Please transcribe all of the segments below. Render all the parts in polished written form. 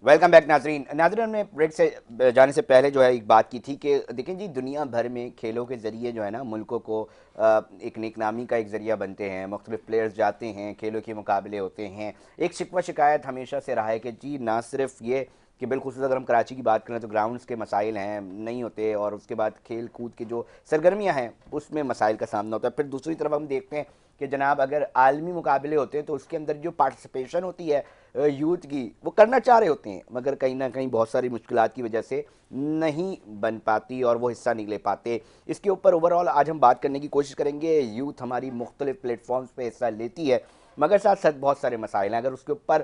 Welcome back नाजरीन। नाजरीन, हमने ब्रेक से जाने से पहले जो है एक बात की थी कि देखें जी, दुनिया भर में खेलों के ज़रिए जो है ना मुल्कों को एक नेकनामी का एक ज़रिया बनते हैं। मुख्तलिफ प्लेयर्स जाते हैं, खेलों के मुकाबले होते हैं। एक शिकवा शिकायत हमेशा से रहा है कि जी ना सिर्फ ये कि बिलखुसूस अगर हम कराची की बात करें तो ग्राउंड्स के मसाइल हैं नहीं होते, और उसके बाद खेल कूद की जो सरगर्मियाँ हैं उसमें मसाइल का सामना होता है। फिर दूसरी तरफ हम देखते हैं कि जनाब अगर आलमी मुकाबले होते हैं तो उसके अंदर जो पार्टिसिपेशन होती है यूथ की, वो करना चाह रहे होते हैं मगर कहीं ना कहीं बहुत सारी मुश्किलात की वजह से नहीं बन पाती और वो हिस्सा नहीं ले पाते। इसके ऊपर ओवरऑल आज हम बात करने की कोशिश करेंगे। यूथ हमारी मुख्तलिफ प्लेटफॉर्म्स पे हिस्सा लेती है मगर साथ साथ बहुत सारे मसाइल हैं। अगर उसके ऊपर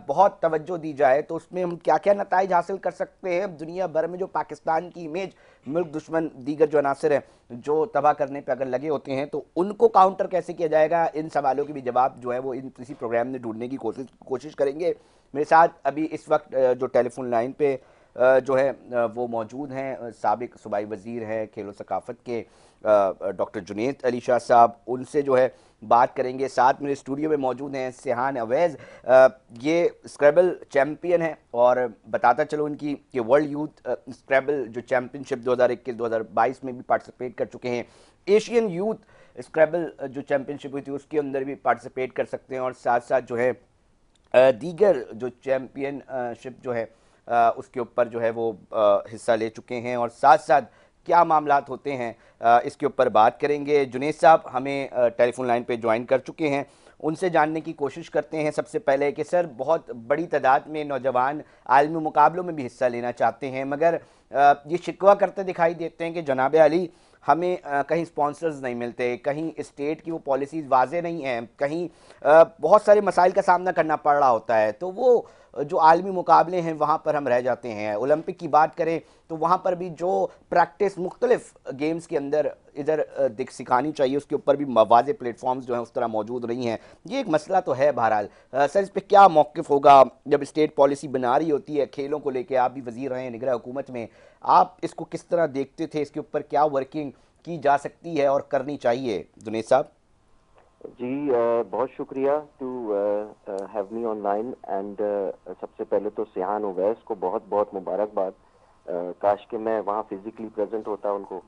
बहुत तवज्जो दी जाए तो उसमें हम क्या क्या नताइज हासिल कर सकते हैं। दुनिया भर में जो पाकिस्तान की इमेज, मुल्क दुश्मन दीगर जो अनासर हैं जो तबाह करने पे अगर लगे होते हैं तो उनको काउंटर कैसे किया जाएगा, इन सवालों के भी जवाब जो है वो इसी प्रोग्राम में ढूंढने की कोशिश करेंगे। मेरे साथ अभी इस वक्त जो टेलीफोन लाइन पे जो है वो मौजूद हैं, साबिक सूबाई वज़ीर हैं खेलो सकाफ़त के डॉक्टर जुनेद अली शाह साहब। उनसे जो है बात करेंगे। साथ मेरे स्टूडियो में मौजूद हैं सिहान अवैज़, ये स्क्रैबल चैम्पियन है और बताता चलो इनकी कि वर्ल्ड यूथ स्क्रैबल जो चैम्पियनशिप 2021-2022 में भी पार्टिसिपेट कर चुके हैं। एशियन यूथ स्क्रैबल जो चैम्पियनशिप हुई थी उसके अंदर भी पार्टिसिपेट कर सकते हैं, और साथ साथ जो है दीगर जो चैम्पियनशिप जो है उसके ऊपर जो है वो हिस्सा ले चुके हैं, और साथ साथ क्या मामलात होते हैं इसके ऊपर बात करेंगे। जुनेद साहब हमें टेलीफोन लाइन पे ज्वाइन कर चुके हैं। उनसे जानने की कोशिश करते हैं सबसे पहले कि सर, बहुत बड़ी तादाद में नौजवान आलमी मुकाबलों में भी हिस्सा लेना चाहते हैं मगर ये शिकवा करते दिखाई देते हैं कि जनाब अली हमें कहीं स्पॉन्सर्स नहीं मिलते, कहीं स्टेट की वो पॉलिसीज़ वाजे नहीं हैं, कहीं बहुत सारे मसाइल का सामना करना पड़ रहा होता है, तो वो जो आलमी मुकाबले हैं वहाँ पर हम रह जाते हैं। ओलंपिक की बात करें तो वहाँ पर भी जो प्रैक्टिस मुख्तलिफ गेम्स के अंदर इधर दिख सिखानी चाहिए उसके ऊपर भी मवाजे प्लेटफॉर्म्स जो हैं उस तरह मौजूद नहीं हैं। ये एक मसला तो है। बहरहाल सर, इस पर क्या मौक़िफ़ होगा जब स्टेट पॉलिसी बना रही होती है खेलों को लेकर? आप भी वज़ीर रहे हैं निगरान हुकूमत में, आप इसको किस तरह देखते थे? इसके ऊपर क्या वर्किंग की जा सकती है और करनी चाहिए जुनेद साहब? जी, बहुत शुक्रिया to have me online and सबसे पहले तो सिहान ओवैस को बहुत बहुत मुबारकबाद। काश कि मैं वहाँ फिजिकली प्रेजेंट होता, उनको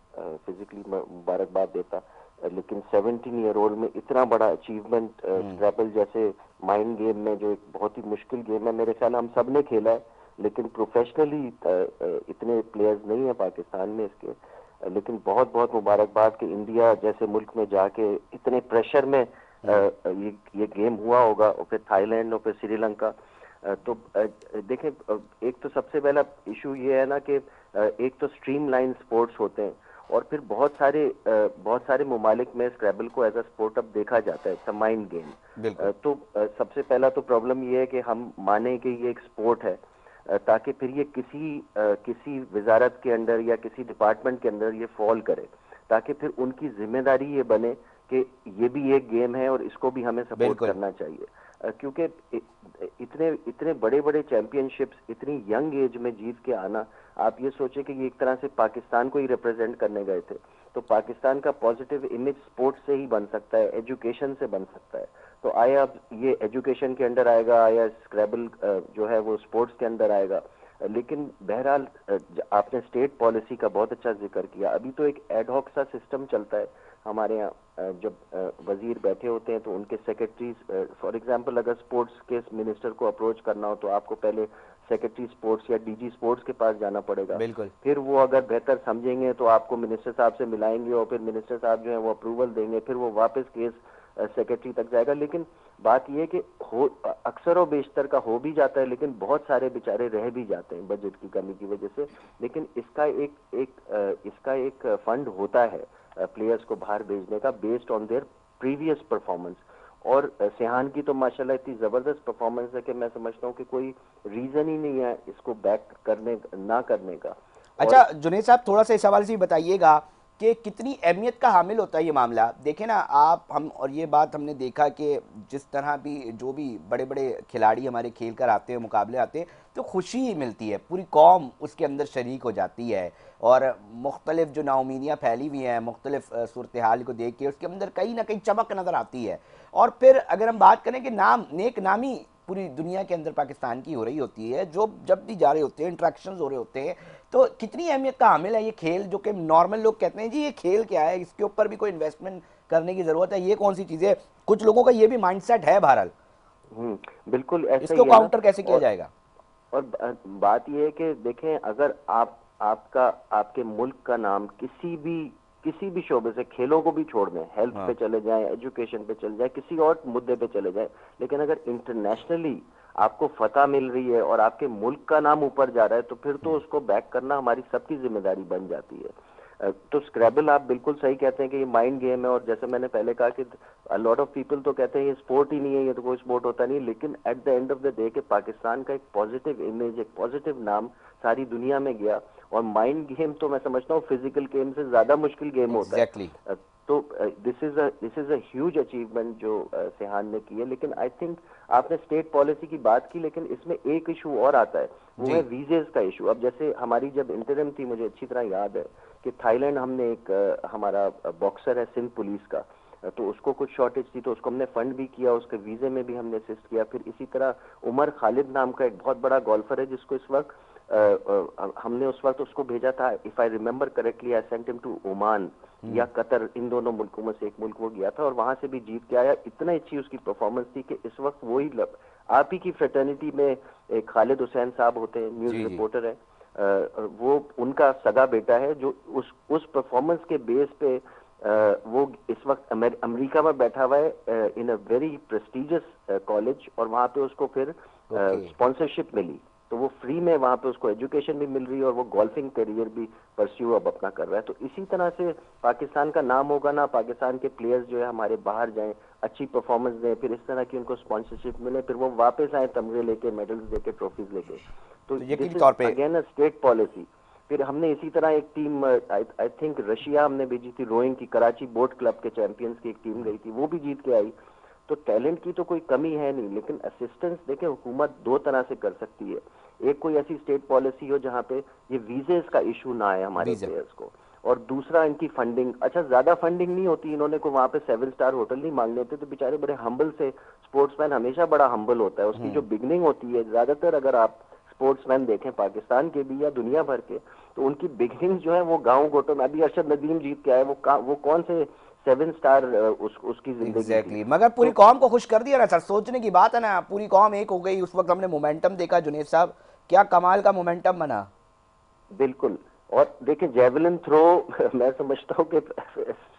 फिजिकली मुबारकबाद देता। लेकिन 17 ईयर ओल्ड में इतना बड़ा अचीवमेंट, स्क्रैबल जैसे माइंड गेम में जो एक बहुत ही मुश्किल गेम है, मेरे ख्याल हम सब ने खेला है लेकिन प्रोफेशनली इतने प्लेयर्स नहीं है पाकिस्तान में इसके। लेकिन बहुत बहुत मुबारकबाद कि इंडिया जैसे मुल्क में जाके इतने प्रेशर में ये गेम हुआ होगा, और फिर थाईलैंड और फिर श्रीलंका। तो देखें, एक तो सबसे पहला इशू ये है ना कि एक तो स्ट्रीमलाइन स्पोर्ट्स होते हैं और फिर बहुत सारे ममालिक में स्क्रैबल को एज अ स्पोर्ट अब देखा जाता है, इट्स अ माइंड गेम। तो सबसे पहला तो प्रॉब्लम ये है कि हम माने कि ये एक स्पोर्ट है, ताकि फिर ये किसी वजारत के अंदर या किसी डिपार्टमेंट के अंदर ये फॉल करे, ताकि फिर उनकी जिम्मेदारी ये बने कि ये भी एक गेम है और इसको भी हमें सपोर्ट बिल्कुल। करना चाहिए। क्योंकि इतने इतने बड़े बड़े चैंपियनशिप्स इतनी यंग एज में जीत के आना, आप ये सोचे कि ये एक तरह से पाकिस्तान को ही रिप्रेजेंट करने गए थे। तो पाकिस्तान का पॉजिटिव इमेज स्पोर्ट्स से ही बन सकता है, एजुकेशन से बन सकता है। तो आया अब ये एजुकेशन के अंदर आएगा, आया स्क्रैबल जो है वो स्पोर्ट्स के अंदर आएगा। लेकिन बहरहाल आपने स्टेट पॉलिसी का बहुत अच्छा जिक्र किया। अभी तो एक एडहॉक सा सिस्टम चलता है हमारे यहाँ। जब वजीर बैठे होते हैं तो उनके सेक्रेटरीज, फॉर एग्जांपल अगर स्पोर्ट्स के मिनिस्टर को अप्रोच करना हो तो आपको पहले सेक्रेटरी स्पोर्ट्स या डीजी स्पोर्ट्स के पास जाना पड़ेगा। बिल्कुल। फिर वो अगर बेहतर समझेंगे तो आपको मिनिस्टर साहब से मिलाएंगे और फिर मिनिस्टर साहब जो है वो अप्रूवल देंगे, फिर वो वापस केस सेक्रेटरी तक जाएगा। लेकिन बात यह कि अक्सर और बेशतर का हो भी जाता है, लेकिन बहुत सारे बेचारे रह भी जाते हैं बजट की कमी की वजह से। लेकिन इसका एक फंड होता है प्लेयर्स को बाहर भेजने का, based on their previous performance. और सिहान की तो माशाल्लाह इतनी जबरदस्त परफॉर्मेंस है कि मैं समझता हूँ कि कोई रीजन ही नहीं है इसको बैक करने ना करने का। अच्छा और जुनेद साहब, थोड़ा सा इस हवाले से भी बताइएगा कि कितनी अहमियत का हामिल होता है ये मामला। देखें ना आप, हम और ये बात हमने देखा कि जिस तरह भी जो भी बड़े बड़े खिलाड़ी हमारे खेल कर आते हैं, मुकाबले आते हैं, तो खुशी ही मिलती है, पूरी कौम उसके अंदर शरीक हो जाती है। और मुख्तलिफ जो नाउमीदियाँ फैली हुई हैं मुख्तलिफ सूरत हाल को देख के उसके अंदर कहीं ना कहीं चमक नज़र आती है। और फिर अगर हम बात करें कि नाम नेक नामी पूरी दुनिया के अंदर पाकिस्तान की हो रही होती है, जो जब भी जा रहे होते हैं, इंट्रैक्शंस हो रहे होते हैं, तो कितनी अहमियत का हामिल है ये खेल, जो कि नॉर्मल लोग कहते हैं जी ये खेल क्या है, इसके ऊपर भी कोई इन्वेस्टमेंट करने की ज़रूरत है, ये कौन सी चीज़ें, कुछ लोगों का ये भी माइंडसेट है बहरहाल। बिल्कुल ऐसा इसको ही है ना। काउंटर कैसे किया और जाएगा? बात यह है कि देखें, अगर आपका आपके मुल्क का नाम किसी भी शोबे से, खेलों को भी छोड़ दें, हेल्थ पे हाँ चले जाएं, एजुकेशन पे चले जाएं, किसी और मुद्दे पे चले जाएं, लेकिन अगर इंटरनेशनली आपको फतह मिल रही है और आपके मुल्क का नाम ऊपर जा रहा है, तो फिर तो उसको बैक करना हमारी सबकी जिम्मेदारी बन जाती है। तो स्क्रैबल, आप बिल्कुल सही कहते हैं कि ये माइंड गेम है, और जैसे मैंने पहले कहा कि लॉट ऑफ पीपल तो कहते हैं ये स्पोर्ट ही नहीं है, ये तो कोई स्पोर्ट होता नहीं, लेकिन at the end of the day के पाकिस्तान का एक पॉजिटिव इमेज, एक पॉजिटिव नाम सारी दुनिया में गया। और माइंड गेम तो मैं समझता हूँ फिजिकल गेम से ज्यादा मुश्किल गेम होता है। एग्जैक्टली। तो this is a huge achievement जो सेहान ने की है। लेकिन आई थिंक आपने स्टेट पॉलिसी की बात की, लेकिन इसमें एक इशू और आता है, वो जी है वीजेस का इशू। अब जैसे हमारी जब इंटरिम थी, मुझे अच्छी तरह याद है कि थाईलैंड, हमने एक हमारा बॉक्सर है सिंध पुलिस का, तो उसको कुछ शॉर्टेज थी, तो उसको हमने फंड भी किया, उसके वीजे में भी हमने असिस्ट किया। फिर इसी तरह उमर खालिद नाम का एक बहुत बड़ा गोल्फर है, जिसको इस वक्त हमने उस वक्त उसको भेजा था, if I remember correctly, I sent him to Oman या कतर, इन दोनों मुल्कों में से एक मुल्क वो गया था, और वहां से भी जीत के आया। इतना अच्छी उसकी परफॉर्मेंस थी कि इस वक्त वही आप ही की फ्रेटर्निटी में एक खालिद हुसैन साहब होते हैं, न्यूज जी जी। रिपोर्टर है, वो उनका सगा बेटा है, जो उस परफॉर्मेंस के बेस पे वो इस वक्त अमेरिका में बैठा हुआ है इन अ वेरी प्रेस्टिजियस कॉलेज, और वहां पे उसको फिर ओके। स्पॉन्सरशिप मिली, तो वो फ्री में वहां पे उसको एजुकेशन भी मिल रही है, और वो गोल्फिंग करियर भी परस्यू अब अपना कर रहा है। तो इसी तरह से पाकिस्तान का नाम होगा ना, पाकिस्तान के प्लेयर्स जो है हमारे बाहर जाएं, अच्छी परफॉर्मेंस दें, फिर इस तरह की उनको स्पॉन्सरशिप मिले, फिर वो वापस आए तमगे लेके, मेडल्स लेके, ट्रॉफीज लेके। तो तो दिस यकीनी इज तौर पे अगेन अ स्टेट पॉलिसी। फिर हमने इसी तरह एक टीम, आई थिंक रशिया हमने भेजी थी रोइंग की, कराची बोट क्लब के चैंपियंस की एक टीम गई थी, वो भी जीत के आई। तो टैलेंट की तो कोई कमी है नहीं, लेकिन असिस्टेंस देखें हुकूमत दो तरह से कर सकती है। एक, कोई ऐसी स्टेट पॉलिसी हो जहां पे ये वीजेस का इशू ना आए हमारे वीजा। प्लेयर्स को, और दूसरा इनकी फंडिंग। अच्छा, ज्यादा फंडिंग नहीं होती, इन्होंने को वहां पे 7 स्टार होटल नहीं मांगने होते, तो बेचारे बड़े हम्बल से, स्पोर्ट्समैन हमेशा बड़ा हम्बल होता है, उसकी जो बिगनिंग होती है, ज्यादातर अगर आप स्पोर्ट्समैन देखें पाकिस्तान के भी या दुनिया भर के, तो उनकी बिगनिंग जो है वो गांव गोटों में। अभी अरशद नदीम जीत के आए, वो कौन से 7 स्टार उसकी जिंदगी थी। एग्जैक्टली। मगर पूरी तो कौम को खुश कर दिया ना सर, सोचने की बात है ना, पूरी कौम एक हो गई उस वक्त, हमने मोमेंटम देखा जुनेद साहब, क्या कमाल का मोमेंटम बना। बिल्कुल। और देखिए जेवलिन थ्रो मैं समझता हूँ कि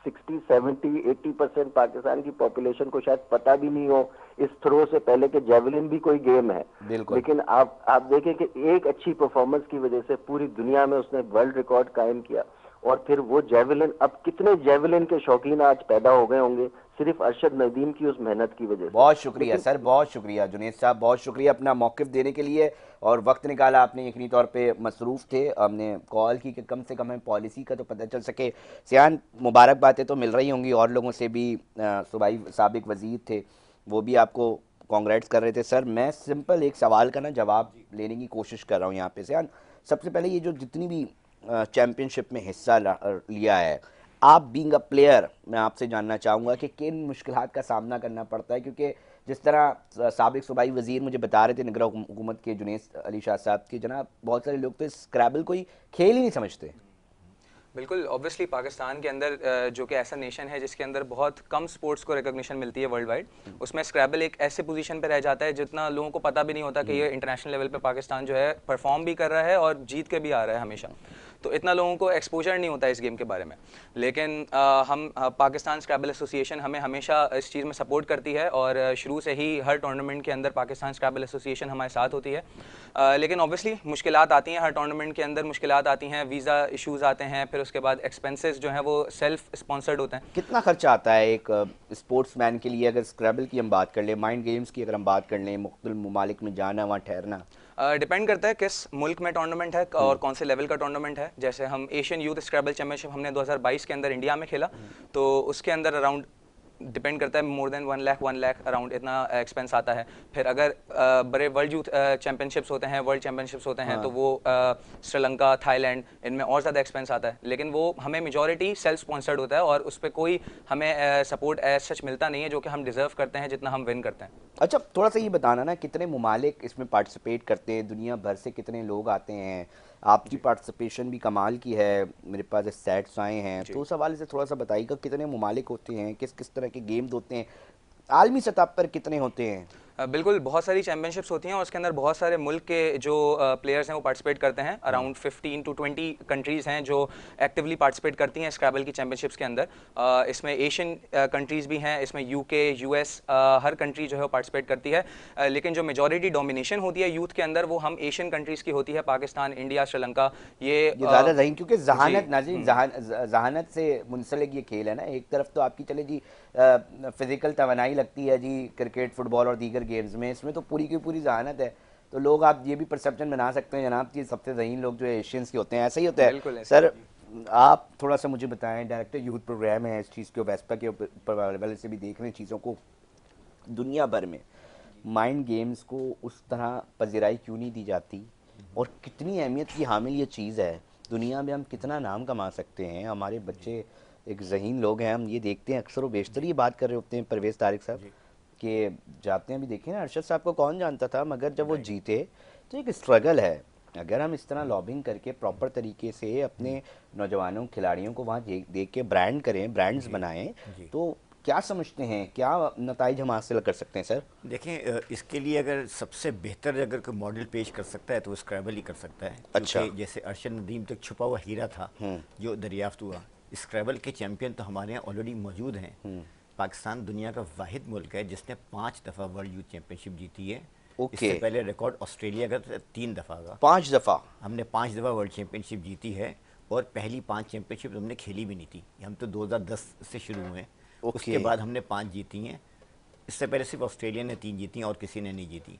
60, 70, 80% पाकिस्तान की पॉपुलेशन को शायद पता भी नहीं हो इस थ्रो से पहले कि जेवलिन भी कोई गेम है। बिल्कुल। लेकिन आप देखें कि एक अच्छी परफॉर्मेंस की वजह से पूरी दुनिया में उसने वर्ल्ड रिकॉर्ड कायम किया, और फिर वो जेवलिन, अब कितने जेवलिन के शौकीन आज पैदा हो गए होंगे सिर्फ अरशद नदीम की उस मेहनत की वजह से। बहुत शुक्रिया लेकिन सर, बहुत शुक्रिया जुनेद साहब, बहुत शुक्रिया अपना मौक़िफ़ देने के लिए, और वक्त निकाला आपने, यकीनी तौर पे मसरूफ़ थे, हमने कॉल की कि कम से कम हमें पॉलिसी का तो पता चल सके। सियान, मुबारक बातें तो मिल रही होंगी और लोगों से भी, सूबाई साबिक वज़ीर थे, वो भी आपको कॉन्ग्रेट्स कर रहे थे। सर मैं सिंपल एक सवाल का ना जवाब लेने की कोशिश कर रहा हूँ यहाँ पे। सियान, सबसे पहले ये जो जितनी भी चैम्पियनशिप में हिस्सा लिया है, आप बीइंग अ प्लेयर, मैं आपसे जानना चाहूँगा कि किन मुश्किलात का सामना करना पड़ता है, क्योंकि जिस तरह साबिक सूबाई वज़ीर मुझे बता रहे थे निगरान हुकूमत के जुनेद अली शाह साहब की, जनाब बहुत सारे लोग तो इस स्क्रैबल को ही खेल ही नहीं समझते। बिल्कुल, ऑब्वियसली पाकिस्तान के अंदर जो कि ऐसा नेशन है जिसके अंदर बहुत कम स्पोर्ट्स को रिकॉग्निशन मिलती है वर्ल्ड वाइड, उसमें स्क्रैबल एक ऐसे पोजीशन पे रह जाता है जितना लोगों को पता भी नहीं होता कि ये इंटरनेशनल लेवल पे पाकिस्तान जो है परफॉर्म भी कर रहा है और जीत के भी आ रहा है हमेशा। तो इतना लोगों को एक्सपोजर नहीं होता इस गेम के बारे में। लेकिन पाकिस्तान स्क्रैबल एसोसिएशन हमें हमेशा इस चीज़ में सपोर्ट करती है, और शुरू से ही हर टूर्नामेंट के अंदर पाकिस्तान स्क्रैबल एसोसिएशन हमारे साथ होती है। लेकिन ऑब्वियसली मुश्किलात आती हैं, हर टूर्नामेंट के अंदर मुश्किलात आती हैं, वीज़ा इश्यूज़ आते हैं, फिर उसके बाद एक्सपेंसेस जो हैं वो सेल्फ स्पॉन्सर्ड होते हैं। कितना खर्चा आता है एक स्पोर्ट्समैन के लिए, अगर स्क्रैबल की हम बात कर लें, माइंड गेम्स की अगर हम बात कर लें, मुख्तलिफ ममालिक में जाना, वहाँ ठहरना? डिपेंड करता है किस मुल्क में टूर्नामेंट है और कौन से लेवल का टूर्नामेंट है। जैसे हम एशियन यूथ स्क्रैबल चैम्पियनशिप हमने 2022 के अंदर इंडिया में खेला, तो उसके अंदर अराउंड डिपेंड करता है, मोर देन 1 लाख अराउंड इतना एक्सपेंस आता है। फिर अगर बड़े वर्ल्ड यूथ चैंपियनशिप्स होते हैं, वर्ल्ड चैंपियनशिप्स होते हैं, तो वो श्रीलंका, थाईलैंड, इनमें और ज़्यादा एक्सपेंस आता है। लेकिन वो हमें मेजॉरिटी सेल्फ स्पॉन्सर्ड होता है और उस पर कोई हमें सपोर्ट एज सच मिलता नहीं है जो कि हम डिजर्व करते हैं जितना हम विन करते हैं। अच्छा, थोड़ा सा ये बताना ना, कितने ममालिक इसमें पार्टिसिपेट करते हैं, दुनिया भर से कितने लोग आते हैं? आपकी पार्टिसिपेशन भी कमाल की है, मेरे पास सेट्स आए हैं, तो उस हवाले से थोड़ा सा बताइएगा कितने ममालिक होते हैं, किस किस तरह के गेम्स होते हैं, आलमी सतह पर कितने होते हैं? बिल्कुल, बहुत सारी चैंपियनशिप्स होती हैं और उसके अंदर बहुत सारे मुल्क के जो प्लेयर्स हैं वो पार्टिसिपेट करते हैं। अराउंड 15 to 20 कंट्रीज़ हैं जो एक्टिवली पार्टिसिपेट करती हैं स्क्रैबल की चैंपियनशिप्स के अंदर। इसमें एशियन कंट्रीज़ भी हैं, इसमें यूके, यूएस, हर कंट्री जो है वो पार्टिसिपेट करती है। लेकिन जो मेजॉरिटी डोमिनेशन होती है यूथ के अंदर वो हम एशियन कंट्रीज़ की होती है, पाकिस्तान, इंडिया, श्रीलंका। ये ज़्यादा रही, क्योंकि जहानत नाज़रीन, जहानत से मुंसलिक ये खेल है ना। एक तरफ तो आपकी चले जी फिजिकल तवानाई लगती है जी क्रिकेट, फुटबॉल और दीगर गेम्स में, इसमें तो पूरी की पूरी जहानत है। तो लोग, आप ये भी परसेप्शन बना सकते हैं जनाब कि सबसे ज़हीन लोग जो है एशियंस के होते हैं, ऐसा ही होता है? सर आप थोड़ा सा मुझे बताएं, डायरेक्टर यूथ प्रोग्राम है इस चीज़ के, वेस्पा के ऊपर से भी देख रहे हैं चीज़ों को, दुनिया भर में माइंड गेम्स को उस तरह पजीराई क्यों नहीं दी जाती, और कितनी अहमियत की हामिल ये चीज़ है? दुनिया में हम कितना नाम कमा सकते हैं, हमारे बच्चे एक ज़हीन लोग हैं, हम ये देखते हैं अक्सर व बेशतर ये बात कर रहे होते हैं परवेज़ तारिक साहब कि जाते हैं, अभी देखिए ना अरशद साहब को कौन जानता था, मगर जब वो जीते तो एक स्ट्रगल है। अगर हम इस तरह लॉबिंग करके प्रॉपर तरीके से अपने नौजवानों खिलाड़ियों को वहाँ देख के ब्रांड करें, ब्रांड्स बनाएं, तो क्या समझते हैं, क्या नताइज हम हासिल कर सकते हैं? सर देखें, इसके लिए अगर सबसे बेहतर अगर कोई मॉडल पेश कर सकता है तो वो स्क्रैबल ही कर सकता है। अच्छा, जैसे अरशद नदीम तक छुपा हुआ हीरा था जो दरियाफ्त हुआ, स्क्रैबल के चैंपियन तो हमारे यहाँ ऑलरेडी मौजूद हैं। पाकिस्तान दुनिया का वाहिद मुल्क है जिसने 5 दफ़ा वर्ल्ड यूथ चैंपियनशिप जीती है। इससे पहले रिकॉर्ड ऑस्ट्रेलिया का 3 दफ़ा का। 5 दफ़ा हमने 5 दफ़ा वर्ल्ड चैंपियनशिप जीती है, और पहली 5 चैंपियनशिप हमने खेली भी नहीं थी। हम तो 2010 से शुरू हुए, उसके बाद हमने 5 जीती हैं। इससे पहले सिर्फ ऑस्ट्रेलिया ने 3 जीती हैं और किसी ने नहीं जीती।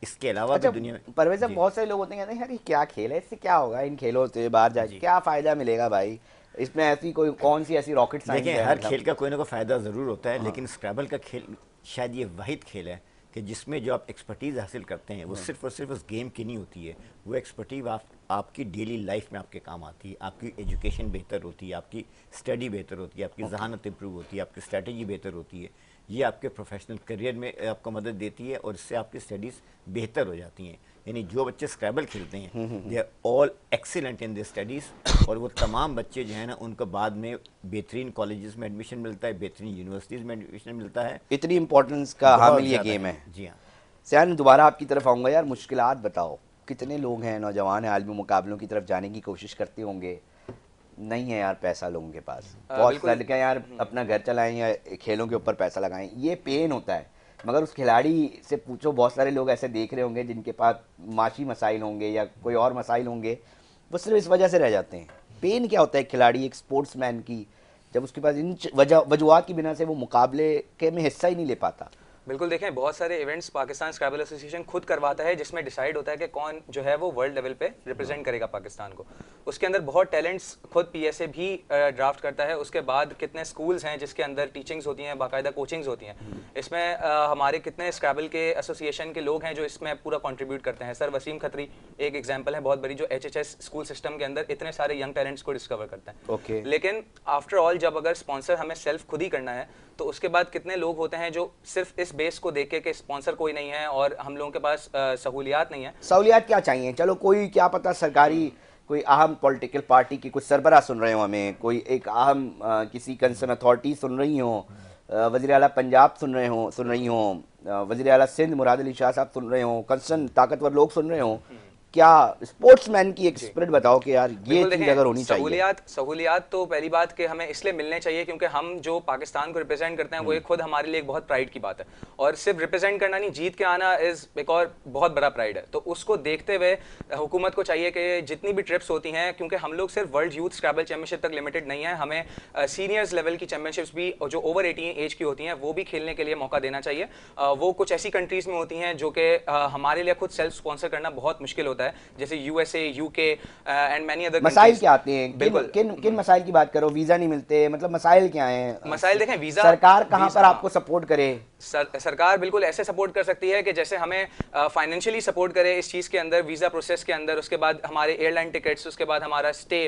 इसके अलावा भी दुनिया में परवेज़ साहब बहुत सारे लोग होते हैं कहते हैं यार ये क्या खेल है, इससे क्या होगा, इन खेलों से बाहर जाके क्या फ़ायदा मिलेगा भाई, इसमें ऐसी कोई कौन सी ऐसी रॉकेट साइंस है? देखिए, हर खेल का कोई ना कोई फ़ायदा ज़रूर होता है, लेकिन स्क्रैबल का खेल शायद ये वाहिद खेल है कि जिसमें जो आप एक्सपर्टीज़ हासिल करते हैं वो सिर्फ और सिर्फ उस गेम की नहीं होती है, वो एक्सपर्टीज आपकी डेली लाइफ में आपके काम आती है। आपकी एजुकेशन बेहतर होती है, आपकी स्टडी बेहतर होती है, आपकी जहानत इंप्रूव होती है, आपकी स्ट्रेटजी बेहतर होती है। ये आपके प्रोफेशनल करियर में आपको मदद देती है और इससे आपकी स्टडीज़ बेहतर हो जाती हैं। यानी जो बच्चे स्क्रैबल खेलते हैं they are all excellent in their studies, और वो तमाम बच्चे जो है ना उनको बाद में बेहतरीन कॉलेजेस में एडमिशन मिलता है, बेहतरीन यूनिवर्सिटीज़ में एडमिशन मिलता है। इतनी इंपॉर्टेंस का हामिल ये गेम है। जी हाँ सयान, दोबारा आपकी तरफ आऊँगा यार, मुश्किलात बताओ, कितने लोग हैं नौजवान हैं आलमी मुकाबलों की तरफ जाने की कोशिश करते होंगे, नहीं है यार पैसा लोगों के पास, बहुत लड़के यार अपना घर चलाएं या खेलों के ऊपर पैसा लगाएं, ये पेन होता है। मगर उस खिलाड़ी से पूछो, बहुत सारे लोग ऐसे देख रहे होंगे जिनके पास माशी मसाइल होंगे या कोई और मसाइल होंगे, वो सिर्फ इस वजह से रह जाते हैं। पेन क्या होता है खिलाड़ी, एक स्पोर्ट्समैन की, जब उसके पास इन वजूहात की बिना से वो मुकाबले के में हिस्सा ही नहीं ले पाता। बिल्कुल, देखें बहुत सारे इवेंट्स पाकिस्तान स्क्रैबल एसोसिएशन खुद करवाता है जिसमें डिसाइड होता है कि कौन जो है वो वर्ल्ड लेवल पे रिप्रेजेंट करेगा पाकिस्तान को। उसके अंदर बहुत टैलेंट्स खुद पीएसए भी ड्राफ्ट करता है। उसके बाद कितने स्कूल्स हैं जिसके अंदर टीचिंग्स होती हैं, बाकायदा कोचिंग्स होती हैं। इसमें हमारे कितने स्क्रैबल के एसोसिएशन के लोग हैं जो इसमें पूरा कंट्रीब्यूट करते हैं। सर वसीम खत्री एक एग्जाम्पल है बहुत बड़ी, जो HHS स्कूल सिस्टम के अंदर इतने सारे यंग टैलेंट्स को डिस्कवर करता है। लेकिन आफ्टर ऑल जब अगर स्पॉन्सर हमें सेल्फ खुद ही करना है तो उसके बाद कितने लोग होते हैं जो सिर्फ इस बेस को देख के स्पॉन्सर कोई नहीं है और हम लोगों के पास सहूलियात नहीं है। सहूलियात क्या चाहिए? चलो कोई क्या पता सरकारी कोई अहम पॉलिटिकल पार्टी की कुछ सरबराह सुन रहे हो, हमें कोई एक अहम किसी कंसर्न अथॉरिटी सुन रही हो, वज़ीर आला पंजाब सुन रही हो, वज़ीर आला सिंध मुराद अली शाह साहब सुन रहे हो, कंसर्न ताकतवर लोग सुन रहे हो, क्या स्पोर्ट्समैन की एक स्पिरिट बताओ कि यार ये चीज़ अगर होनी चाहिए। सहूलियात तो पहली बात कि हमें इसलिए मिलने चाहिए क्योंकि हम जो पाकिस्तान को रिप्रेजेंट करते हैं वो एक खुद हमारे लिए एक बहुत प्राइड की बात है, और सिर्फ रिप्रेजेंट करना नहीं, जीत के आना इज एक और बहुत बड़ा प्राइड है। तो उसको देखते हुए हुकूमत को चाहिए कि जितनी भी ट्रिप्स होती हैं, क्योंकि हम लोग सिर्फ वर्ल्ड यूथ स्क्रैबल चैंपियनशिप तक लिमिटेड नहीं है, हमें सीनियर्स लेवल की चैंपियनशिप्स भी जो ओवर 18 एज की होती हैं वो भी खेलने के लिए मौका देना चाहिए। वो कुछ ऐसी कंट्रीज में होती हैं जो कि हमारे लिए खुद सेल्फ स्पॉन्सर करना बहुत मुश्किल होता है। होता है, जैसे USA, UK and many other मसाइल क्या आते हैं? बिल्कुल। किन किन मसाइल की बात करो? वीजा नहीं मिलते, मतलब मसाइल क्या हैं? मसाइल देखें, वीजा सरकार कहाँ पर आपको सपोर्ट करे? सरकार बिल्कुल ऐसे सपोर्ट कर सकती है कि जैसे हमें फाइनेंशियली सपोर्ट करे इस चीज़ के अंदर, वीज़ा प्रोसेस के अंदर, उसके बाद हमारे एयरलाइन टिकट्स, उसके बाद हमारा स्टे,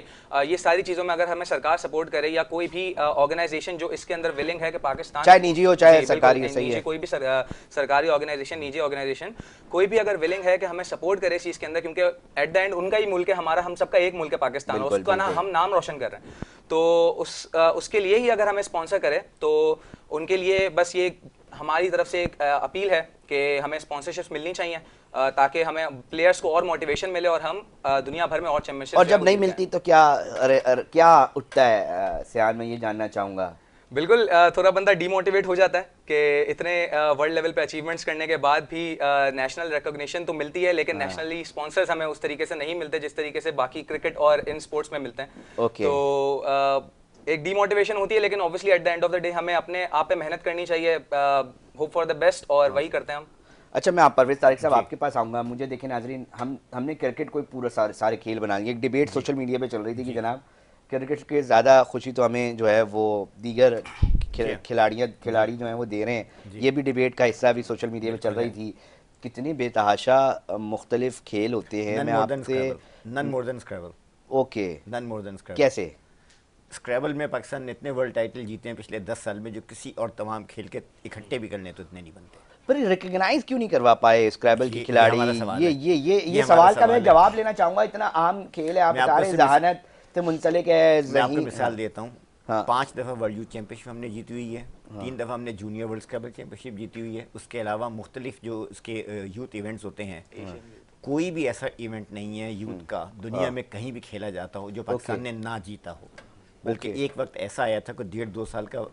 ये सारी चीज़ों में अगर हमें सरकार सपोर्ट करे, या कोई भी ऑर्गेनाइजेशन जो इसके अंदर विलिंग है कि पाकिस्तान, चाहे निजी हो चाहे जी, सरकारी हो, बिल्कुल, सही निजी, है। कोई भी सरकारी ऑर्गेनाइजेशन, निजी ऑर्गेनाइजेशन, कोई भी अगर विलिंग है कि हमें सपोर्ट करे इस चीज़ के अंदर, क्योंकि एट द एंड उनका ही मुल्क है, हमारा हम सबका एक मुल्क है पाकिस्तान, बिल्कुल, उसका ना बिल्कुल। हम नाम रोशन कर रहे हैं, तो उसके लिए ही अगर हमें स्पॉन्सर करे, तो उनके लिए बस ये हमारी तरफ से एक अपील है कि हमें स्पॉन्सरशिप्स मिलनी चाहिए, ताकि हमें प्लेयर्स को और मोटिवेशन मिले और हम दुनिया भर में और चैंपियनशिप। और जब नहीं मिलती तो क्या क्या उठता है? सियान, मैं ये जानना चाहूँगा। बिल्कुल, थोड़ा बंदा डीमोटिवेट हो जाता है कि इतने वर्ल्ड लेवल पे अचीवमेंट्स करने के बाद भी नेशनल रिकॉग्निशन तो मिलती है, लेकिन नेशनली स्पॉन्सर्स हमें उस तरीके से नहीं मिलते जिस तरीके से बाकी क्रिकेट और इन स्पोर्ट्स में मिलते हैं। ओके। तो एक डीमोटिवेशन होती है, लेकिन obviously at the end of the day हमें अपने आप पे मेहनत करनी चाहिए, होप फॉर द बेस्ट, और वही करते हैं हम। अच्छा, मैं आप परवेज़ तारिक साहब आपके पास आऊँगा। मुझे देखें नाजरीन, हमने क्रिकेट को पूरा सारे खेल बना लिए। एक डिबेट सोशल मीडिया पे चल रही थी कि जनाब क्रिकेट के ज़्यादा खुशी तो हमें जो है वो दीगर खिलाड़ी जो हैं वो दे रहे हैं। ये भी डिबेट का हिस्सा भी सोशल मीडिया पे चल रही थी। कितने बेतहाशा मुख्तलिफ खेल होते हैं। मैं आपसे none more than Scrabble. Okay, none more than Scrabble. कैसे? स्क्रैबल में पाकिस्तान ने इतने वर्ल्ड टाइटल जीते हैं पिछले 10 साल में, जो किसी और तमाम खेल के इकट्ठे भी करने तो इतने नहीं बनते। पर रिकग्नाइज क्यों नहीं करवा पाए स्क्रैबल के खिलाड़ी? हमारा सवाल है। ये हमारा सवाल का मैं है। जवाब लेना चाहूँगा। इतना आम खेल है, आप बता रहे हैं जहानत से मुंसलिक है। मैं आपको मिसाल देता हूँ। हाँ। 5 दफ़ा वर्ल्ड यूथ चैंपियनशिप हमने जीती हुई है। 3 दफ़ा हमने जूनियर वर्ल्ड स्क्रैबल चैंपियनशिप जीती हुई है। उसके अलावा मुख्तलिफ जो उसके यूथ इवेंट्स होते हैं, कोई भी ऐसा इवेंट नहीं है यूथ का दुनिया में कहीं भी खेला जाता हो जो पाकिस्तान ने ना जीता हो। बल्कि एक वक्त ऐसा आया था, कोई 1.5-2 साल का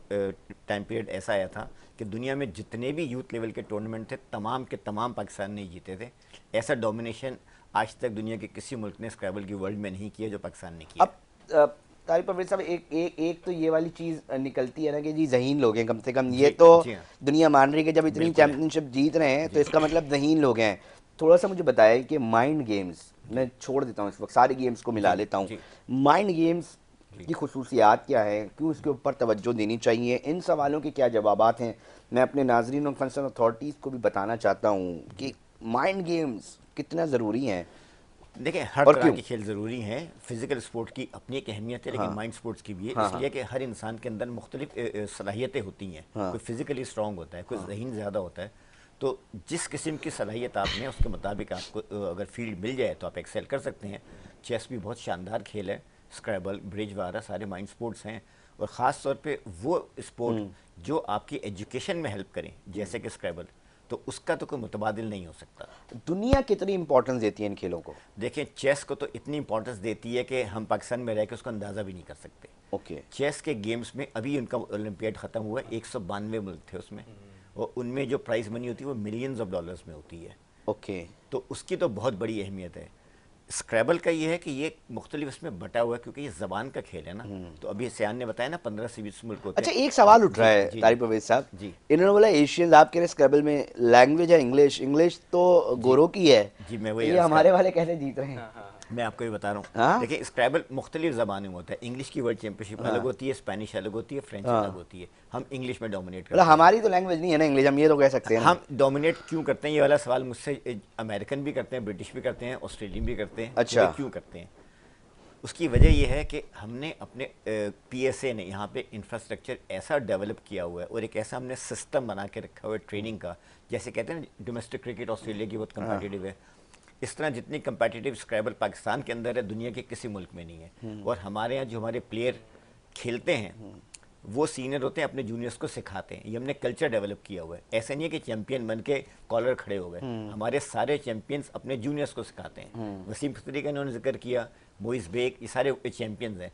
टाइम पीरियड ऐसा आया था कि दुनिया में जितने भी यूथ लेवल के टूर्नामेंट थे तमाम के तमाम पाकिस्तान ने जीते थे। ऐसा डोमिनेशन आज तक दुनिया के किसी मुल्क ने स्क्रैबल की वर्ल्ड में नहीं किया जो पाकिस्तान ने किया। अब तारिक परवेज़ साहब, एक तो ये वाली चीज़ निकलती है ना कि जी ज़हीन लोग हैं, कम से कम ये तो दुनिया मान रही है कि जब इतनी चैंपियनशिप जीत रहे हैं तो इसका मतलब ज़हीन लोग हैं। थोड़ा सा मुझे बताएं कि माइंड गेम्स, मैं छोड़ देता हूँ इस वक्त, सारे गेम्स को मिला लेता हूँ। माइंड गेम्स की खुसूसियात क्या है, क्यों इसके ऊपर तवज्जो देनी चाहिए, इन सवालों के क्या जवाबात हैं? मैं अपने नाजरीन और कंसर्न अथॉरिटीज़ को भी बताना चाहता हूँ कि माइंड गेम्स कितना ज़रूरी हैं। देखिए, हर तरह के खेल ज़रूरी हैं। फिजिकल स्पोर्ट की अपनी एक अहमियत है, लेकिन माइंड स्पोर्ट्स की भी है। इसलिए कि हर इंसान के अंदर मुख्तलिफ सलाहियतें होती हैं। कोई फिजिकली स्ट्रांग होता है, कोई ज़हीन ज़्यादा होता है। तो जिस किस्म की सलाहियत आप में उसके मुताबिक आपको अगर फील्ड मिल जाए तो आप एक्सेल कर सकते हैं। चेस भी बहुत शानदार खेल है, स्क्रैबल, ब्रिज वगैरह सारे माइंड स्पोर्ट्स हैं। और ख़ास तौर पे वो स्पोर्ट जो आपकी एजुकेशन में हेल्प करें, जैसे कि स्क्रैबल, तो उसका तो कोई मुतबादिल नहीं हो सकता। दुनिया कितनी इंपॉर्टेंस देती है इन खेलों को? देखिए, चेस को तो इतनी इंपॉर्टेंस देती है कि हम पाकिस्तान में रह के उसका अंदाज़ा भी नहीं कर सकते। ओके। चेस के गेम्स में अभी उनका ओलंपियाड ख़त्म हुआ, 192 मुल्क थे उसमें, और उनमें जो प्राइज़ मनी होती है वो मिलियंस ऑफ डॉलर्स में होती है। ओके। तो उसकी तो बहुत बड़ी अहमियत है। स्क्रैबल का ये है कि ये मुख्तलिफ इसमें बटा हुआ है, क्योंकि ये ज़बान का खेल है ना। तो अभी सियान ने बताया ना 15 से 20 मुल्क होते हैं। अच्छा, एक सवाल उठ रहा है तारिक परवेज़ साहब जी। इन्होंने बोला एशियन, आप कह रहे स्क्रैबल में लैंग्वेज है इंग्लिश, इंग्लिश तो गोरों की है जी। मैं वही, ये हमारे वाले कैसे जीत रहे हैं? मैं आपको ये बता रहा हूँ। देखिए, स्क्रैबल मुख्तलिफ ज़बानों में होता है। इंग्लिश की वर्ल्ड चैंपियनशिप अलग होती है, स्पेनिश अलग होती है, फ्रेंच अलग होती है। हम इंग्लिश में डोमिनेट करते हैं। हमारी तो लैंग्वेज नहीं है ना इंग्लिश, हम ये तो कह सकते हैं। हम डोमिनेट क्यों करते हैं, ये वाला सवाल मुझसे अमेरिकन भी करते हैं, ब्रिटिश भी करते हैं, ऑस्ट्रेलियन भी करते हैं। अच्छा, क्यों करते हैं? उसकी वजह यह है कि हमने अपने PSA ने यहाँ पे इंफ्रास्ट्रक्चर ऐसा डेवलप किया हुआ है और एक ऐसा हमने सिस्टम बना के रखा हुआ है ट्रेनिंग का। जैसे कहते हैं ना, डोमेस्टिक क्रिकेट ऑस्ट्रेलिया की बहुत कम्पिटिटिव है, इस तरह जितनी कम्पिटिटिव स्क्रैबल पाकिस्तान के अंदर है, दुनिया के किसी मुल्क में नहीं है। और हमारे यहाँ जो हमारे प्लेयर खेलते हैं वो सीनियर होते हैं, अपने जूनियर्स को सिखाते हैं। ये हमने कल्चर डेवलप किया हुआ है। ऐसा नहीं है कि चैंपियन बन के कॉलर खड़े हो गए। हमारे सारे चैंपियंस अपने जूनियर्स को सिखाते हैं। वसीम खत्री का इन्होंने जिक्र किया, मोइस बेग, ये सारे चैंपियंस हैं।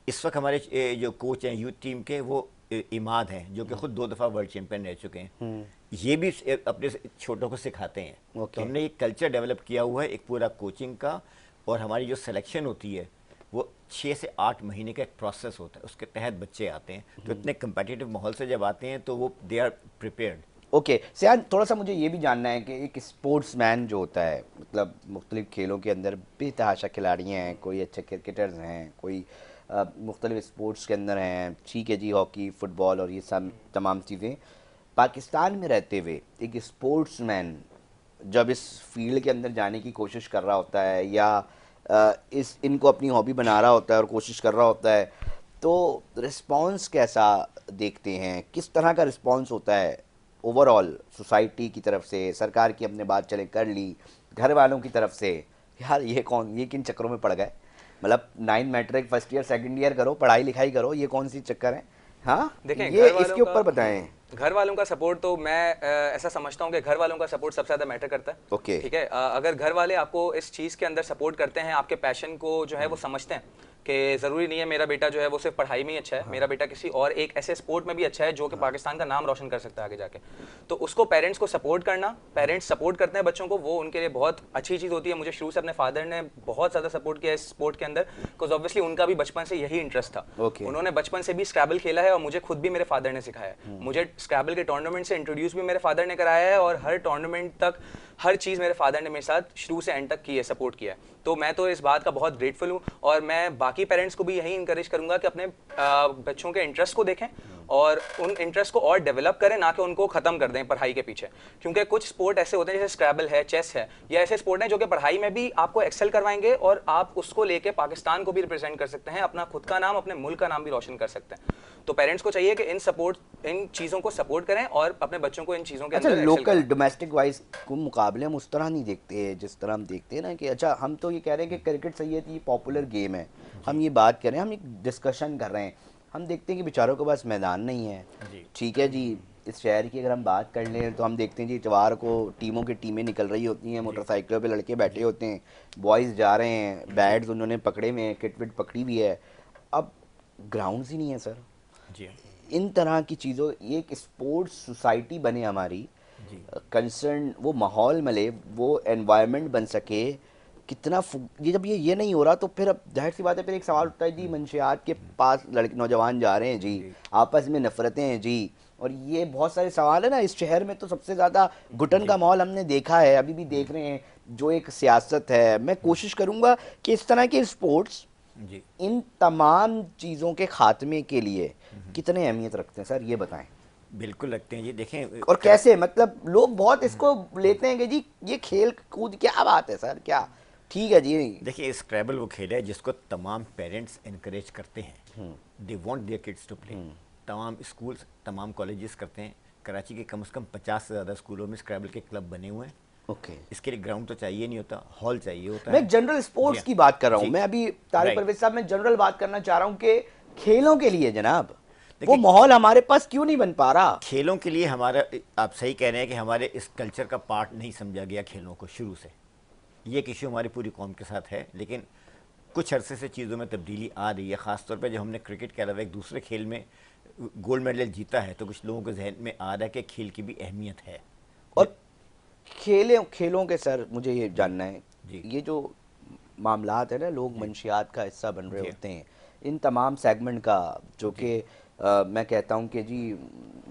इस वक्त हमारे जो कोच हैं यूथ टीम के, वो इमाद हैं, जो कि खुद 2 दफ़ा वर्ल्ड चैंपियन रह चुके हैं। ये भी अपने छोटों को सिखाते हैं। तो हमने एक कल्चर डेवलप किया हुआ है, एक पूरा कोचिंग का। और हमारी जो सिलेक्शन होती है वो 6 से 8 महीने का एक प्रोसेस होता है, उसके तहत बच्चे आते हैं। तो इतने कम्पिटिटिव माहौल से जब आते हैं तो वो दे आर प्रिपेयर्ड। ओके सियान, थोड़ा सा मुझे ये भी जानना है कि एक स्पोर्ट्समैन जो होता है, मतलब मुख्तलिफ खेलों के अंदर बेतहाशा खिलाड़ी हैं, कोई अच्छे क्रिकेटर्स हैं, कोई मुख्तलिफ स्पोर्ट्स के अंदर हैं, ठीक है जी, हॉकी, फुटबॉल और ये सब तमाम चीज़ें। पाकिस्तान में रहते हुए एक स्पोर्ट्समैन जब इस फील्ड के अंदर जाने की कोशिश कर रहा होता है या इस इनको अपनी हॉबी बना रहा होता है और कोशिश कर रहा होता है, तो रिस्पांस कैसा देखते हैं, किस तरह का रिस्पांस होता है ओवरऑल सोसाइटी की तरफ से, सरकार की अपने बात चले कर ली, घर वालों की तरफ से, यार ये किन चक्करों में पड़ गए, मतलब 9 matric first year second year करो, पढ़ाई लिखाई करो, ये कौन सी चक्कर है? हाँ देखें, ये इसके ऊपर बताएं। घर वालों का सपोर्ट तो मैं ऐसा समझता हूँ कि घर वालों का सपोर्ट सबसे ज़्यादा मैटर करता है। ओके, ठीक है, अगर घर वाले आपको इस चीज़ के अंदर सपोर्ट करते हैं, आपके पैशन को जो है वो समझते हैं कि ज़रूरी नहीं है मेरा बेटा जो है वो सिर्फ पढ़ाई में ही अच्छा है, मेरा बेटा किसी और एक ऐसे स्पोर्ट में भी अच्छा है जो कि पाकिस्तान का नाम रोशन कर सकता है आगे जाके, तो उसको पेरेंट्स को सपोर्ट करना, पेरेंट्स सपोर्ट करते हैं बच्चों को, वो उनके लिए बहुत अच्छी चीज़ होती है। मुझे शुरू से अपने फादर ने बहुत ज़्यादा सपोर्ट किया इस स्पोर्ट के अंदर, बिकॉज ऑब्वियसली उनका भी बचपन से यही इंटरेस्ट था। उन्होंने बचपन से भी स्क्रैबल खेला है और मुझे खुद भी मेरे फादर ने सिखाया है। मुझे स्क्रैबल के टूर्नामेंट से इंट्रोड्यूस भी मेरे फादर ने कराया है और हर टूर्नामेंट तक हर चीज़ मेरे फादर ने मेरे साथ शुरू से एंड तक की है, सपोर्ट किया है। तो मैं तो इस बात का बहुत ग्रेटफुल हूँ और मैं बाकी पेरेंट्स को भी यही इंकरेज करूँगा कि अपने बच्चों के इंटरेस्ट को देखें और उन इंटरेस्ट को और डेवलप करें, ना कि उनको ख़त्म कर दें पढ़ाई के पीछे। क्योंकि कुछ स्पोर्ट ऐसे होते हैं जैसे स्क्रैबल है, चेस है, या ऐसे स्पोर्ट हैं जो कि पढ़ाई में भी आपको एक्सेल करवाएंगे और आप उसको लेके पाकिस्तान को भी रिप्रेजेंट कर सकते हैं, अपना खुद का नाम, अपने मुल्क का नाम भी रोशन कर सकते हैं। तो पेरेंट्स को चाहिए कि इन चीज़ों को सपोर्ट करें और अपने बच्चों को इन चीज़ों के अंदर लोकल डोमेस्टिक वाइज को मुकाबले हम उस तरह नहीं देखते हैं जिस तरह हम देखते हैं ना कि अच्छा हम तो ये कह रहे हैं कि क्रिकेट सही है, ये पॉपुलर गेम है, हम ये बात कर रहे हैं, हम एक डिस्कशन कर रहे हैं, हम देखते हैं कि बेचारों के पास मैदान नहीं है। ठीक है जी, इस शहर की अगर हम बात कर लें तो हम देखते हैं जी इतवार को टीमें निकल रही होती हैं, मोटरसाइकिलों पे लड़के बैठे होते हैं, बॉयज़ जा रहे हैं, बैट्स उन्होंने पकड़े हुए हैं, किट विट पकड़ी भी है, अब ग्राउंड्स ही नहीं है सर जी। इन तरह की चीज़ों, ये एक स्पोर्ट्स सोसाइटी बने हमारी, कंसर्न वो माहौल मिले, वो एनवायरनमेंट बन सके, कितना ये जब ये नहीं हो रहा तो फिर अब जाहिर सी बात है, फिर एक सवाल उठता है जी, मंशियात के पास लड़के नौजवान जा रहे हैं जी, आपस में नफरतें हैं जी, और ये बहुत सारे सवाल है ना। इस शहर में तो सबसे ज़्यादा घुटन का माहौल हमने देखा है, अभी भी देख रहे हैं, जो एक सियासत है। मैं कोशिश करूँगा कि इस तरह के स्पोर्ट्स जी इन तमाम चीज़ों के खात्मे के लिए कितने अहमियत रखते हैं सर, ये बताएं। बिल्कुल लगते हैं जी। देखें और कैसे, मतलब लोग बहुत इसको लेते हैं कि जी ये खेल कूद क्या बात है सर, क्या ठीक है जी। देखिए, स्क्रैबल वो खेल है जिसको तमाम पेरेंट्स इनकरेज करते हैं, they want their kids to play. तमाम स्कूल्स, तमाम कॉलेजेस करते हैं। कराची के कम से कम 50 से ज़्यादा स्कूलों में स्क्रैबल के क्लब बने हुए हैं। ओके, इसके लिए ग्राउंड तो चाहिए नहीं होता, हॉल चाहिए होता मैं है। जनरल स्पोर्ट्स की बात कर रहा हूँ, मैं अभी तारिक परवेज साहब, मैं जनरल बात करना चाह रहा हूँ कि खेलों के लिए जनाब वो माहौल हमारे पास क्यों नहीं बन पा रहा। खेलों के लिए हमारा, आप सही कह रहे हैं कि हमारे इस कल्चर का पार्ट नहीं समझा गया खेलों को शुरू से। ये एक इशू हमारी पूरी कौम के साथ है, लेकिन कुछ अरसे से चीज़ों में तब्दीली आ रही है। ख़ासतौर पर जब हमने क्रिकेट के अलावा एक दूसरे खेल में गोल्ड मेडल जीता है तो कुछ लोगों के जहन में आ रहा है कि खेल की भी अहमियत है। और खेलों के सर, मुझे ये जानना है, ये जो मामलात है ना, लोग मंशियात का हिस्सा बन रहे होते हैं, इन तमाम सेगमेंट का, जो कि मैं कहता हूँ कि जी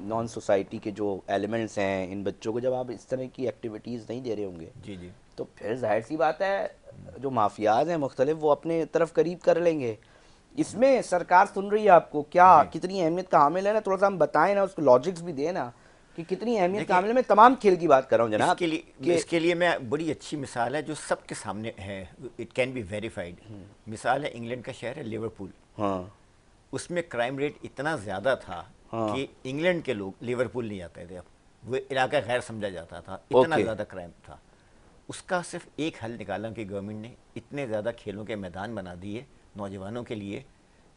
नॉन सोसाइटी के जो एलिमेंट्स हैं, इन बच्चों को जब आप इस तरह की एक्टिविटीज़ नहीं दे रहे होंगे जी जी, तो फिर जाहिर सी बात है जो माफियाज हैं मुख्तलिफ, वो अपने तरफ करीब कर लेंगे। इसमें सरकार सुन रही है आपको, क्या कितनी अहमियत का हामिल है ना, थोड़ा सा हम बताएं ना, उसको लॉजिक्स भी दें ना कि कितनी अहमियत का हामिल है। मैं तमाम खेल की बात कर रहा हूँ जनाब। इसके लिए मैं बड़ी अच्छी मिसाल है जो सबके सामने है, इट कैन बी वेरीफाइड। मिसाल है इंग्लैंड का शहर है लिवरपूल। हाँ, उसमें क्राइम रेट इतना ज़्यादा था कि इंग्लैंड के लोग लिवरपूल नहीं आते थे, अब वो इलाका गैर समझा जाता था, इतना ज़्यादा क्राइम था। उसका सिर्फ एक हल निकाला कि गवर्नमेंट ने इतने ज़्यादा खेलों के मैदान बना दिए नौजवानों के लिए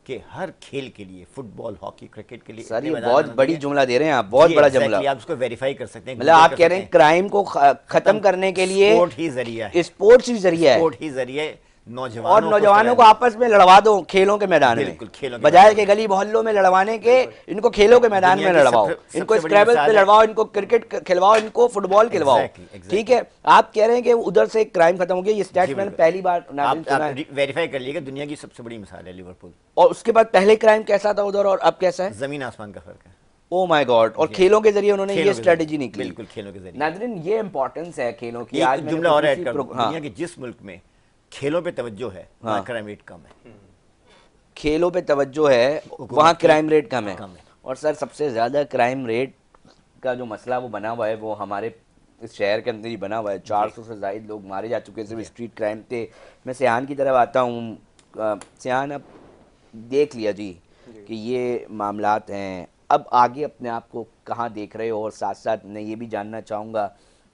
कि हर खेल के लिए, फुटबॉल, हॉकी, क्रिकेट के लिए सर ये बहुत बड़ी जुमला दे रहे हैं आप, बहुत बड़ा जुमला। आप उसको वेरीफाई कर सकते हैं, मतलब आप कह रहे हैं क्राइम को खत्म करने के लिए स्पोर्ट ही जरिया है, स्पोर्ट्स ही जरिया है, स्पोर्ट ही जरिया और नौजवानों को आपस में लड़वा दो खेलों के मैदान में, बजाय के गली मोहल्लों में लड़वाने के, इनको खेलों के मैदान में लड़वाओ, इनको स्क्रैबल पे लड़वाओ, इनको क्रिकेट खिलवाओ, इनको फुटबॉल खिलवाओ। ठीक है, आप कह रहे हैं कि उधर से क्राइम खत्म हो गया, ये स्टैट्स मैंने पहली बार वेरीफाई कर लीजिएगा, दुनिया की सबसे बड़ी मिसाल है लिवरपूल। और उसके बाद पहले क्राइम कैसा था उधर और अब कैसा है? जमीन आसमान का फर्क है। ओ माय गॉड, और खेलों के जरिए उन्होंने ये खेलों के स्ट्रेटेजी जरिए, निकली। बिल्कुल खेलों के जरिए। नाज़रीन, ये इंपॉर्टेंस है खेलों की। आज एक मैंने जुमला और खुद ऐड इसी कर दूं, हाँ, दुनिया के जिस मुल्क में खेलों पे तवज्जो है हाँ। वहाँ क्राइम रेट कम है। खेलों पे तवज्जो है, हुकूमत वहाँ की क्राइम रेट कम है। कम है। और सर, सबसे ज़्यादा क्राइम रेट का जो मसला वो बना हुआ है, वो हमारे इस शहर के अंदर ही बना हुआ है। 400 से ज़ायद लोग मारे जा चुके हैं सिर्फ स्ट्रीट क्राइम पे। मैं सियान की तरफ आता हूँ। सियान, अब देख लिया जी कि ये मामलात हैं, अब आगे अपने आप को कहाँ देख रहे हो? और साथ साथ मैं ये भी जानना चाहूँगा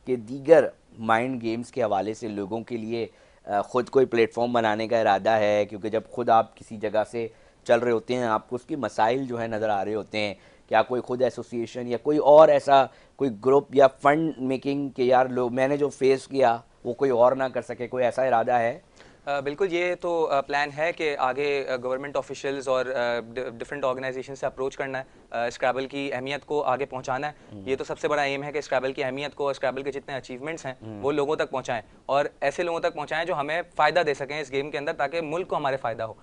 कि दीगर माइंड गेम्स के हवाले से लोगों के लिए ख़ुद कोई प्लेटफॉर्म बनाने का इरादा है? क्योंकि जब खुद आप किसी जगह से चल रहे होते हैं, आपको उसकी मसाइल जो है नज़र आ रहे होते हैं। क्या कोई खुद एसोसिएशन या कोई और ऐसा कोई ग्रुप या फंड मेकिंग के यार लोग मैंने जो फेस किया वो कोई और ना कर सके, कोई ऐसा इरादा है? बिल्कुल, ये तो प्लान है कि आगे गवर्नमेंट ऑफिशियल्स और डिफरेंट ऑर्गेनाइजेशन से अप्रोच करना है, स्क्रैबल की अहमियत को आगे पहुंचाना है। ये तो सबसे बड़ा एम है कि स्क्रैबल की अहमियत को और स्क्रैबल के जितने अचीवमेंट्स हैं वो लोगों तक पहुंचाएं, और ऐसे लोगों तक पहुंचाएं जो हमें फ़ायदा दे सकें इस गेम के अंदर, ताकि मुल्क को हमारे फ़ायदा हो।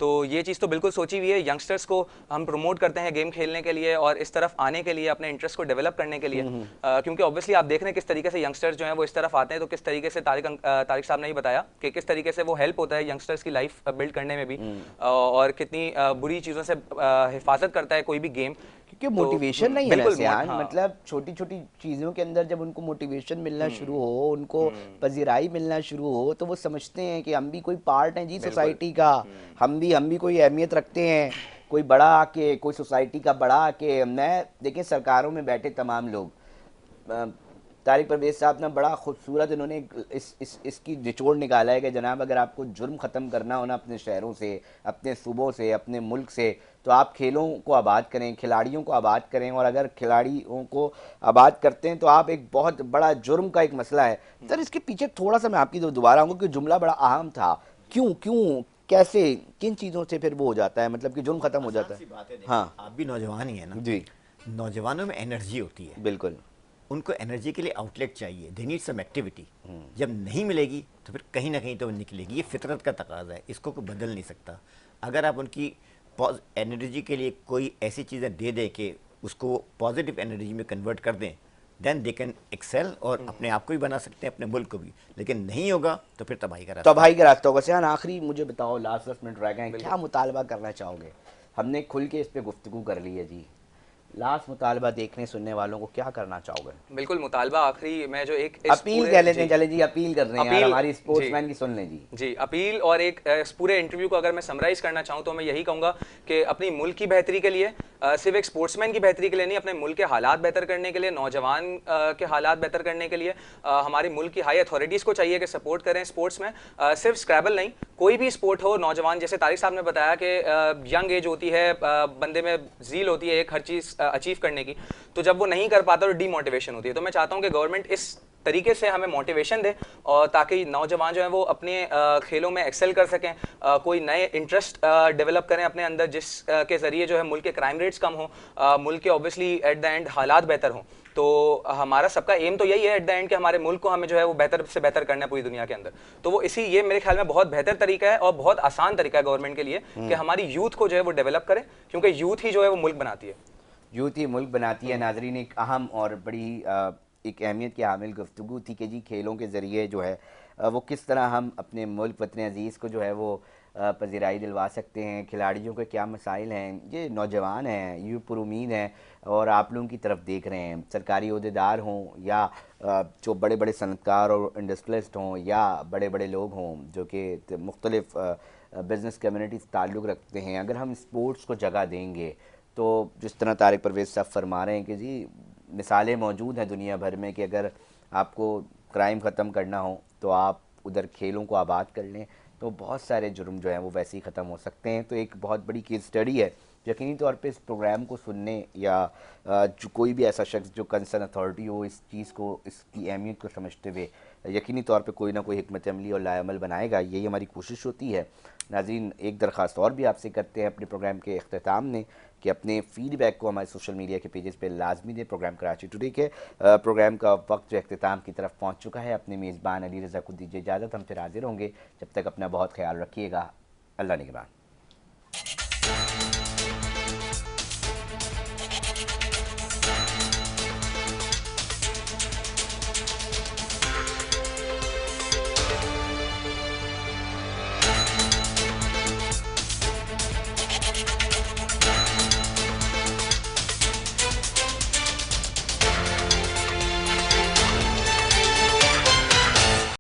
तो ये चीज़ तो बिल्कुल सोची हुई है। यंगस्टर्स को हम प्रमोट करते हैं गेम खेलने के लिए और इस तरफ आने के लिए, अपने इंटरेस्ट को डेवलप करने के लिए, क्योंकि ऑब्वियसली आप देख रहे हैं किस तरीके से यंगस्टर्स जो हैं वो इस तरफ आते हैं। तो किस तरीके से तारिक साहब ने ही बताया कि किस तरीके से वो हेल्प होता है यंगस्टर्स की लाइफ बिल्ड करने में भी, और कितनी बुरी चीज़ों से हिफाजत करता है कोई भी गेम। क्योंकि मोटिवेशन नहीं है ना बिल्कुल, सियान, हाँ। मतलब छोटी छोटी चीज़ों के अंदर जब उनको मोटिवेशन मिलना शुरू हो, उनको पजीराई मिलना शुरू हो, तो वो समझते हैं कि हम भी कोई पार्ट हैं जी सोसाइटी का। हम भी कोई अहमियत रखते हैं। कोई बड़ा आके, कोई सोसाइटी का बड़ा आके, मैं देखें सरकारों में बैठे तमाम लोग, तारिक परवेज़ साहब ने बड़ा खूबसूरत इन्होंने इसकी निचोड़ निकाला है कि जनाब, अगर आपको जुर्म ख़त्म करना हो ना अपने शहरों से, अपने सूबों से, अपने मुल्क से, तो आप खेलों को आबाद करें, खिलाड़ियों को आबाद करें। और अगर खिलाड़ियों को आबाद करते हैं तो आप एक बहुत बड़ा जुर्म का एक मसला है। सर, इसके पीछे थोड़ा सा मैं आपकी दोबारा आऊँगा कि जुमला बड़ा अहम था। क्यों क्यों कैसे, किन चीज़ों से फिर वो हो जाता है, मतलब कि जुर्म ख़त्म हो जाता सी बात है, है? देखिए, हाँ आप भी नौजवान ही है ना जी, नौजवानों में एनर्जी होती है, बिल्कुल। उनको एनर्जी के लिए आउटलेट चाहिए, दे नीड सम एक्टिविटी। जब नहीं मिलेगी तो फिर कहीं ना कहीं तो वो निकलेगी, ये फितरत का तकाजा है, इसको कोई बदल नहीं सकता। अगर आप उनकी एनर्जी के लिए कोई ऐसी चीज़ें दे दें कि उसको पॉजिटिव एनर्जी में कन्वर्ट कर दें, देन दे कैन एक्सेल और अपने आप को भी बना सकते हैं, अपने मुल्क को भी। लेकिन नहीं होगा तो फिर तबाही का रास्ता। तबाही का रास्ता होगा। सियान, आखिरी मुझे बताओ, लास्ट 10 मिनट रह गए हैं, क्या मुतालबा करना चाहोगे? हमने खुल के इस पे गुफ्तगू कर ली है जी, लास्ट मुतालबा देखने सुनने वालों को क्या करना चाहोगे? बिल्कुल, मुतालबा आखिरी में जो एक अपील कह लेते हैं, चले जी अपील कर रहे हैं यार, अपील, हमारी जी स्पोर्ट्समैन की सुन लें जी। जी, अपील और एक इस पूरे इंटरव्यू को अगर मैं समराइज करना चाहूँ तो मैं यही कहूँगा कि अपनी मुल्क की बेहतरी के लिए, सिर्फ एक स्पोर्ट्समैन की बेहतरी के लिए नहीं, अपने मुल्क के हालात बेहतर करने के लिए, नौजवान के हालात बेहतर करने के लिए हमारी मुल्क की हाई अथॉरिटीज़ को चाहिए कि सपोर्ट करें स्पोर्ट्स में। सिर्फ स्क्रैबल नहीं, कोई भी स्पोर्ट हो, नौजवान, जैसे तारिक साहब ने बताया कि यंग एज होती है, बंदे में ज़ील होती है एक हर चीज़ अचीव करने की, तो जब वो नहीं कर पाता तो डीमोटिवेशन होती है। तो मैं चाहता हूँ कि गवर्नमेंट इस तरीके से हमें मोटिवेशन दे, और ताकि नौजवान जो है वो अपने खेलों में एक्सेल कर सकें, कोई नए इंटरेस्ट डेवलप करें अपने अंदर, जिस के ज़रिए जो है मुल्क के क्राइम रेट्स कम हो, मुल्क के ऑब्वियसली एट द एंड हालात बेहतर हों। तो हमारा सबका एम तो यही है एट द एंड कि हमारे मुल्क को हमें जो है वो बेहतर से बेहतर करना है पूरी दुनिया के अंदर। तो वो ये मेरे ख्याल में बहुत बेहतर तरीका है और बहुत आसान तरीका है गवर्नमेंट के लिए कि हमारी यूथ को जो है वो डेवलप करे, क्योंकि यूथ ही जो है वो मुल्क बनाती है। यूथ ही मुल्क बनाती है। नाजरीन, एक अहम और बड़ी एक अहमियत की हामिल गुफ्तगू थी कि जी खेलों के ज़रिए जो है वो किस तरह हम अपने मुल्क वतन अज़ीज़ को जो है वो पजीराई दिलवा सकते हैं, खिलाड़ियों के क्या मसाइल हैं। ये नौजवान हैं, ये पुरुमीद हैं और आप लोगों की तरफ देख रहे हैं, सरकारी अहदेदार हों या जो बड़े बड़े सनतकार और इंडस्ट्रियलिस्ट हों या बड़े बड़े लोग हों जो कि मुख्तलिफ बिज़नेस कम्यूनिटी से ताल्लुक़ रखते हैं। अगर हम स्पोर्ट्स को जगह देंगे तो जिस तरह तारिक परवेज़ साहब फरमा रहे हैं कि जी मिसालें मौजूद हैं दुनिया भर में कि अगर आपको क्राइम ख़त्म करना हो तो आप उधर खेलों को आबाद कर लें, तो बहुत सारे जुर्म जो हैं वो वैसे ही ख़त्म हो सकते हैं। तो एक बहुत बड़ी केस स्टडी है। यकीनी तौर पे इस प्रोग्राम को सुनने या जो कोई भी ऐसा शख्स जो कंसर्न अथॉरिटी हो इस चीज़ को, इसकी अहमियत को समझते हुए यकीनी तौर पे कोई ना कोई हिकमत अमली और लाएमल बनाएगा, यही हमारी कोशिश होती है। नाज़रीन, एक दरख्वास्त और भी आपसे करते हैं अपने प्रोग्राम के अख्ताम में कि अपने फ़ीडबैक को हमारे सोशल मीडिया के पेजेस पे लाजमी दें। प्रोग्राम कराची टुडे के प्रोग्राम का वक्त जो अख्ताम की तरफ पहुँच चुका है। अपने मेज़बान अली रज़ा को दीजिए इजाज़त, हम फिर हाजिर होंगे। जब तक अपना बहुत ख्याल रखिएगा। अल्लाह निगहबान।